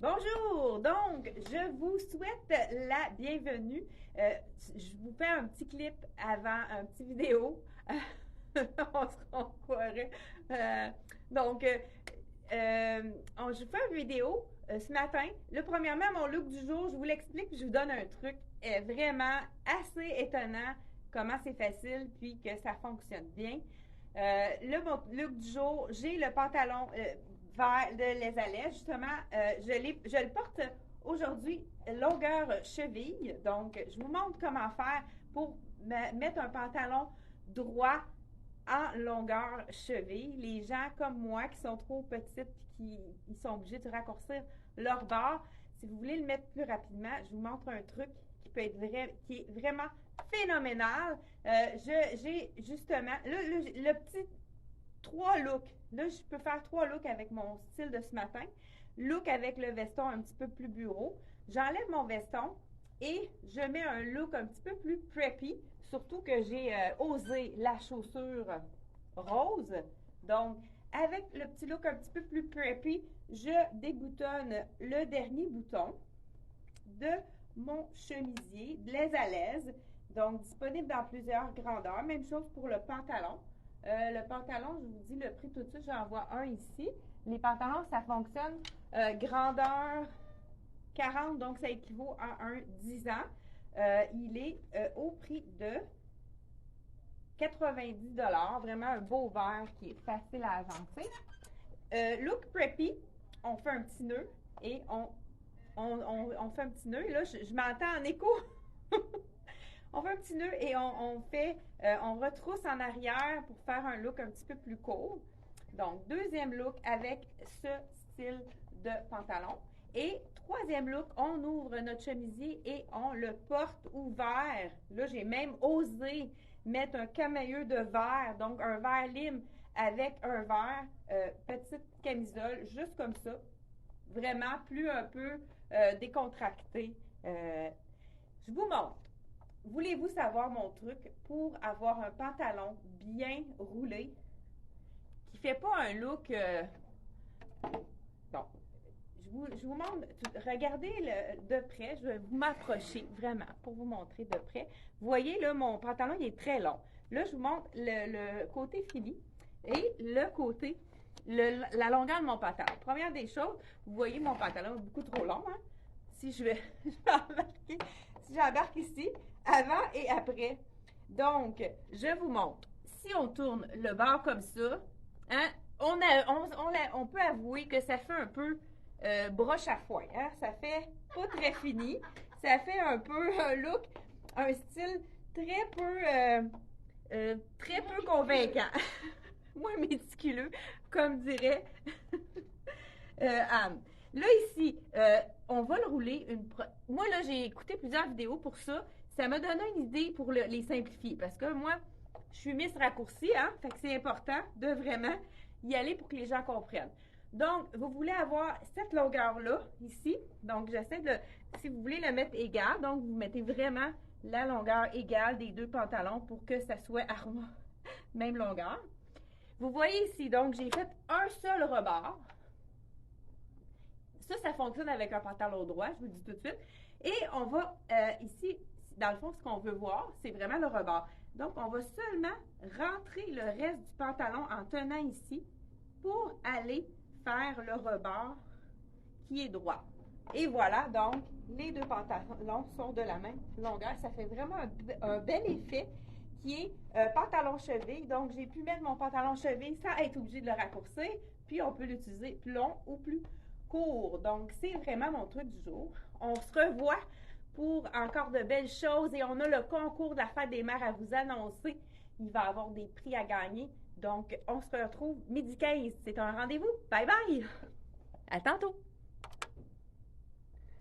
Bonjour! Donc, je vous souhaite la bienvenue. Je vous fais un petit clip avant un petit vidéo. On croirait. Donc, je fais une vidéo ce matin. Là, premièrement, mon look du jour, je vous l'explique, je vous donne un truc vraiment assez étonnant, comment c'est facile, puis que ça fonctionne bien. Là, mon look du jour, j'ai le pantalon vert de Les Allais, justement. Je le porte aujourd'hui longueur cheville. Donc, je vous montre comment faire pour mettre un pantalon droit en longueur cheville. Les gens comme moi qui sont trop petites et qui ils sont obligés de raccourcir leur bord, si vous voulez le mettre plus rapidement, je vous montre un truc qui peut être qui est vraiment phénoménal. J'ai justement le petit trois looks. Là, je peux faire trois looks avec mon style de ce matin. Look avec le veston un petit peu plus bureau. J'enlève mon veston et je mets un look un petit peu plus preppy. Surtout que j'ai osé la chaussure rose. Donc, avec le petit look un petit peu plus preppy, je déboutonne le dernier bouton de mon chemisier de Les Allaises. Donc, disponible dans plusieurs grandeurs. Même chose pour le pantalon. Le pantalon, je vous dis le prix tout de suite, j'en vois un ici. Les pantalons, ça fonctionne grandeur 40, donc ça équivaut à un 10 ans. Il est au prix de 90 $. Vraiment un beau vert qui est facile à agencer. Look preppy, on fait un petit nœud et on fait un petit nœud. Là, je m'entends en écho. On fait un petit nœud et on retrousse en arrière pour faire un look un petit peu plus court. Donc, deuxième look avec ce style de pantalon. Et troisième look, on ouvre notre chemisier et on le porte ouvert. Là, j'ai même osé mettre un camailleux de vert, donc un vert lime avec un vert petite camisole, juste comme ça. Vraiment plus un peu décontracté. Je vous montre. Voulez-vous savoir mon truc pour avoir un pantalon bien roulé qui fait pas un look bon, je vous montre, regardez de près, je vais vous m'approcher vraiment pour vous montrer de près. Vous voyez là, mon pantalon il est très long. Là, je vous montre le côté fini et le côté, la longueur de mon pantalon. Première des choses, vous voyez mon pantalon est beaucoup trop long, hein? Si je vais embarquer, si j'embarque ici, avant et après. Donc, je vous montre. Si on tourne le bord comme ça, hein, on peut avouer que ça fait un peu broche à foin. Hein? Ça fait pas très fini. Ça fait un peu un look, un style très peu convaincant. Moins méticuleux, comme dirait Anne. Là, ici, on va le rouler. Moi, là, j'ai écouté plusieurs vidéos pour ça. Ça m'a donné une idée pour les simplifier. Parce que moi, je suis Miss Raccourci, hein? Fait que c'est important de vraiment y aller pour que les gens comprennent. Donc, vous voulez avoir cette longueur-là, ici. Donc, j'essaie de, si vous voulez le mettre égal, donc vous mettez vraiment la longueur égale des deux pantalons pour que ça soit même longueur. Vous voyez ici, donc, j'ai fait un seul rebord. Ça fonctionne avec un pantalon droit, je vous le dis tout de suite. Et on va ici, dans le fond, ce qu'on veut voir, c'est vraiment le rebord. Donc, on va seulement rentrer le reste du pantalon en tenant ici pour aller faire le rebord qui est droit. Et voilà, donc, les deux pantalons sont de la même longueur. Ça fait vraiment un bel effet qui est pantalon cheville. Donc, j'ai pu mettre mon pantalon cheville sans être obligé de le raccourcir. Puis, on peut l'utiliser plus long ou plus court. Donc, c'est vraiment mon truc du jour. On se revoit pour encore de belles choses et on a le concours de la fête des mères à vous annoncer. Il va y avoir des prix à gagner. Donc, on se retrouve midi 15. C'est un rendez-vous. Bye bye! À tantôt!